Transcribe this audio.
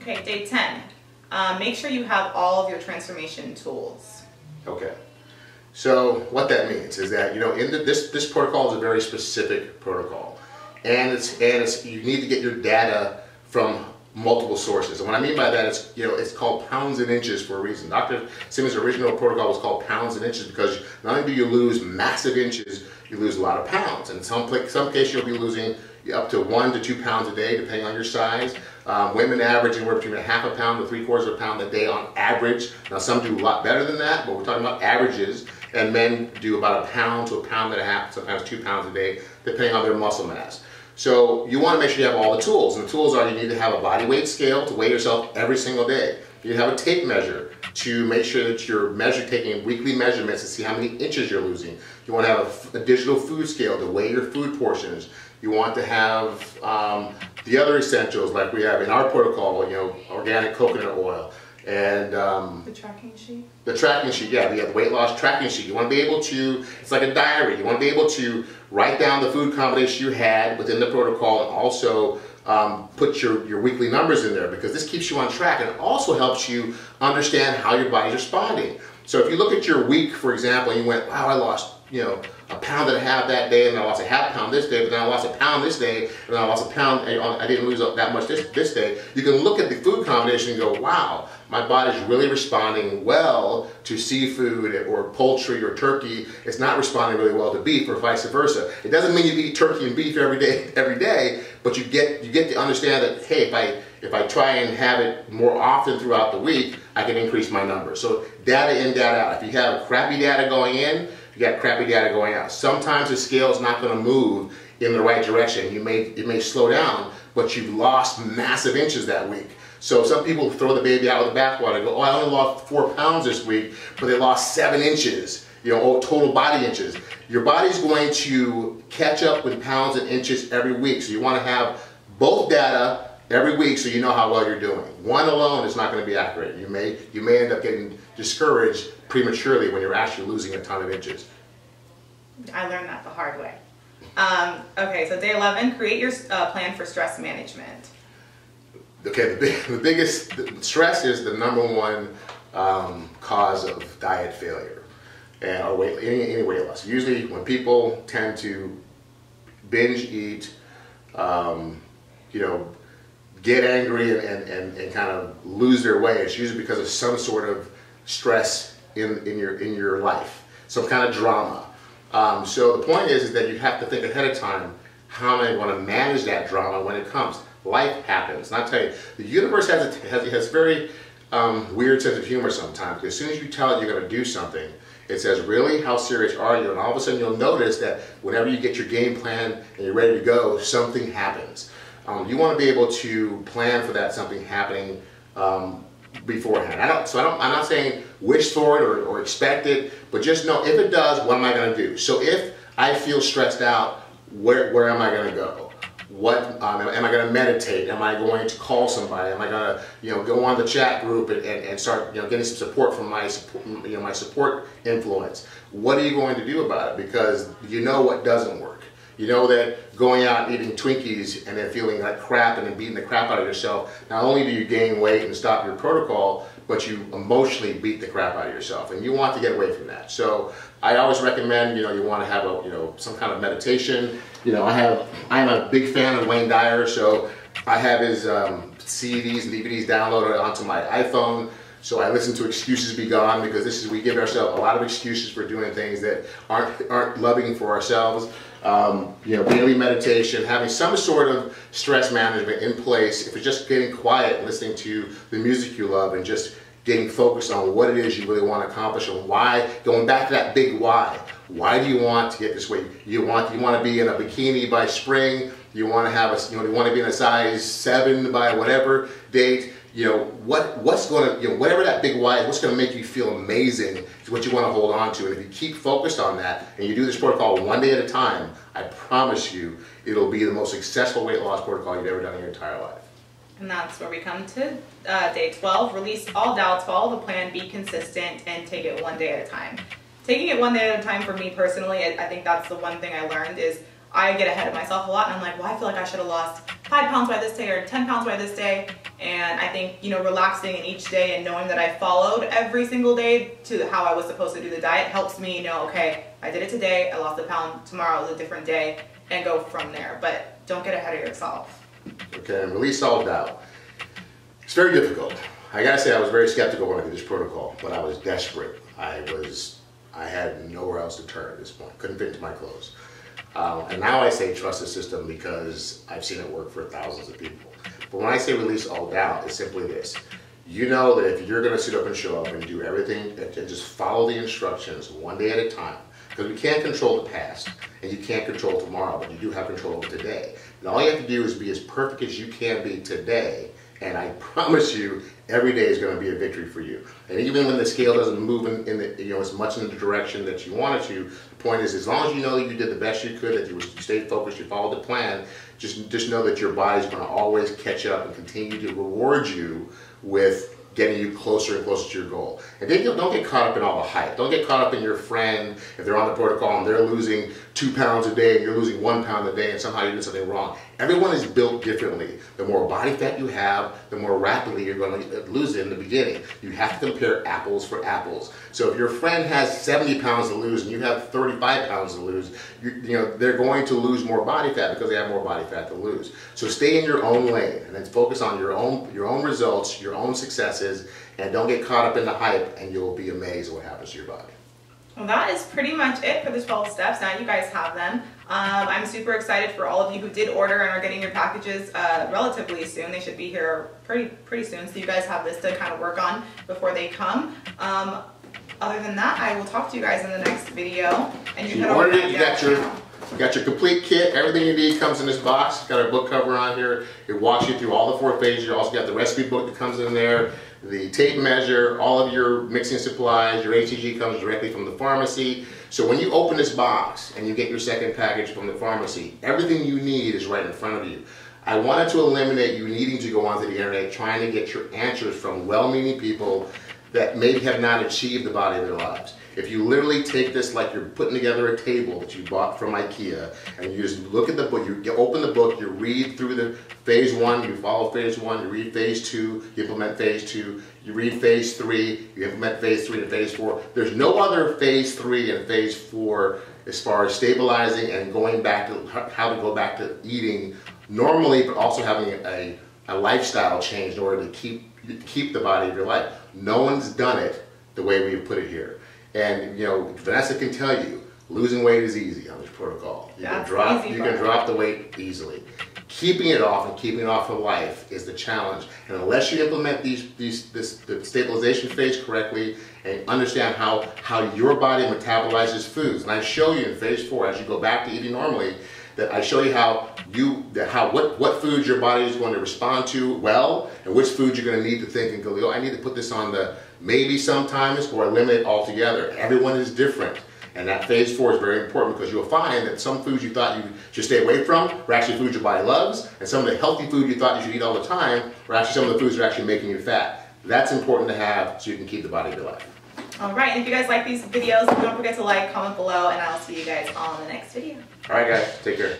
Okay, day 10. Make sure you have all of your transformation tools. Okay. So what that means is that, this protocol is a very specific protocol, and it's you need to get your data from multiple sources. And what I mean by that is, it's called pounds and inches for a reason. Dr. Simmons' original protocol was called pounds and inches because not only do you lose massive inches, you lose a lot of pounds. And in some cases, you'll be losing up to 1 to 2 pounds a day, depending on your size. Women average anywhere between a half a pound to 3/4 of a pound a day on average. Now, some do a lot better than that, but we're talking about averages. And men do about a pound to a pound and a half, sometimes 2 pounds a day, depending on their muscle mass. So you want to make sure you have all the tools. And the tools are, you need to have a body weight scale to weigh yourself every single day. You need to have a tape measure to make sure that you're taking weekly measurements to see how many inches you're losing. You want to have a digital food scale to weigh your food portions. You want to have the other essentials like we have in our protocol, organic coconut oil. And the tracking sheet? The tracking sheet, yeah, the weight loss tracking sheet. You want to be able to, it's like a diary. You want to be able to write down the food combination you had within the protocol and also put your weekly numbers in there, because this keeps you on track and it also helps you understand how your body's responding. So if you look at your week, for example, and you went, wow, I lost, a pound and a half that day, and then I lost a half pound this day, but then I lost a pound this day, and then I lost a pound, and I didn't lose that much this day. You can look at the food combination and go, wow, my body's really responding well to seafood or poultry or turkey. It's not responding really well to beef, or vice versa. It doesn't mean you eat turkey and beef every day, but you get to understand that, hey, if I try and have it more often throughout the week, I can increase my numbers. So data in, data out. If you have crappy data going in, you got crappy data going out. Sometimes the scale is not going to move in the right direction. It may slow down, but you've lost massive inches that week. So some people throw the baby out with the bathwater and go, oh, I only lost 4 pounds this week, but they lost 7 inches, total body inches. Your body's going to catch up with pounds and inches every week. So you want to have both data every week so you know how well you're doing. One alone is not going to be accurate. You may end up getting discouraged prematurely when you're actually losing a ton of inches. I learned that the hard way. Okay, so day 11, create your plan for stress management. Okay, the biggest stress is the #1 cause of diet failure and or any weight loss. Usually when people tend to binge eat, get angry and kind of lose their way, it's usually because of some sort of stress in your life, some kind of drama. So the point is that you have to think ahead of time, how am I going to manage that drama when it comes? Life happens. And I tell you, the universe has a very weird sense of humor sometimes. Because as soon as you tell it you're going to do something, it says, really? How serious are you? And all of a sudden you'll notice that whenever you get your game plan and you're ready to go, something happens. You want to be able to plan for that something happening beforehand. I'm not saying wish for it or expect it, but just know if it does, what am I going to do? So if I feel stressed out, where am I going to go? Am I going to meditate? Am I going to call somebody? Am I going to go on the chat group and start getting some support from my support influence? What are you going to do about it? Because you know what doesn't work. You know that going out and eating Twinkies and then feeling like crap and then beating the crap out of yourself, not only do you gain weight and stop your protocol, but you emotionally beat the crap out of yourself, and you want to get away from that. So I always recommend, you want to have some kind of meditation. I'm a big fan of Wayne Dyer, so I have his CDs and DVDs downloaded onto my iPhone. So I listen to Excuses Be Gone, because we give ourselves a lot of excuses for doing things that aren't loving for ourselves. Daily meditation, having some sort of stress management in place. If it's just getting quiet, listening to the music you love, and just getting focused on what it is you really want to accomplish and why. Going back to that big why. Why do you want to get this weight? You want to be in a bikini by spring. You want to have you want to be in a size 7 by whatever date. What's going to, whatever that big why is, what's going to make you feel amazing is what you want to hold on to. And if you keep focused on that and you do this protocol one day at a time, I promise you it'll be the most successful weight loss protocol you've ever done in your entire life. And that's where we come to day 12. Release all doubts, follow the plan, be consistent, and take it one day at a time. Taking it one day at a time for me personally, I think that's the one thing I learned is I get ahead of myself a lot, and I'm like, well, I feel like I should have lost 5 pounds by this day or 10 pounds by this day. And I think, you know, relaxing in each day and knowing that I followed every single day to how I was supposed to do the diet helps me know, okay, I did it today, I lost a pound, tomorrow is a different day, and go from there. But don't get ahead of yourself. Okay, and release all doubt. It's very difficult. I gotta say, I was very skeptical when I did this protocol, but I was desperate. I had nowhere else to turn at this point. Couldn't fit into my clothes. And now I say trust the system because I've seen it work for thousands of people. But when I say release all doubt, it's simply this. You know that if you're gonna sit up and show up and do everything and just follow the instructions one day at a time, because we can't control the past and you can't control tomorrow, but you do have control over today. And all you have to do is be as perfect as you can be today, and I promise you, every day is going to be a victory for you. And even when the scale doesn't move in the, you know, as much in the direction that you want it to, the point is, as long as you know that you did the best you could, that you stayed focused, you followed the plan, just know that your body's going to always catch up and continue to reward you with getting you closer and closer to your goal. And then don't get caught up in all the hype. Don't get caught up in your friend, if they're on the protocol and they're losing 2 pounds a day and you're losing 1 pound a day and somehow you did something wrong. Everyone is built differently. The more body fat you have, the more rapidly you're going to lose it in the beginning. You have to compare apples for apples. So if your friend has 70 pounds to lose and you have 35 pounds to lose, you know, they're going to lose more body fat because they have more body fat to lose. So stay in your own lane and then focus on your own results, your own successes, and don't get caught up in the hype, and you'll be amazed at what happens to your body. Well, that is pretty much it for the 12 steps. Now you guys have them. I'm super excited for all of you who did order and are getting your packages relatively soon. They should be here pretty soon, so you guys have this to kind of work on before they come. Other than that, I will talk to you guys in the next video. And you ordered it, you got your complete kit. Everything you need comes in this box. It's got our book cover on here. It walks you through all the 4 pages. You also got the recipe book that comes in there, the tape measure, all of your mixing supplies. Your HCG comes directly from the pharmacy. So when you open this box and you get your second package from the pharmacy, everything you need is right in front of you. I wanted to eliminate you needing to go onto the internet trying to get your answers from well-meaning people that maybe have not achieved the body of their lives. If you literally take this like you're putting together a table that you bought from IKEA, and you just look at the book, you open the book, you read through the phase 1, you follow phase 1, you read phase 2, you implement phase 2, you read phase 3, you implement phase 3 and phase 4. There's no other phase 3 and phase 4 as far as stabilizing and going back to how to go back to eating normally, but also having a lifestyle change in order to keep the body of your life. No one's done it the way we've put it here. And you know, Vanessa can tell you, losing weight is easy on this protocol. You can drop the weight easily. Keeping it off and keeping it off for life is the challenge. And unless you implement the stabilization phase correctly and understand how your body metabolizes foods, and I show you in phase 4 as you go back to eating normally, that I show you what foods your body is going to respond to well, and which foods you're going to need to think and go, oh, I need to put this on the maybe sometimes or eliminate altogether. Everyone is different. And that phase 4 is very important because you'll find that some foods you thought you should stay away from are actually foods your body loves, and some of the healthy food you thought you should eat all the time are actually some of the foods that are actually making you fat. That's important to have so you can keep the body of your life. All right, and if you guys like these videos, don't forget to like, comment below, and I'll see you guys on the next video. All right, guys, take care.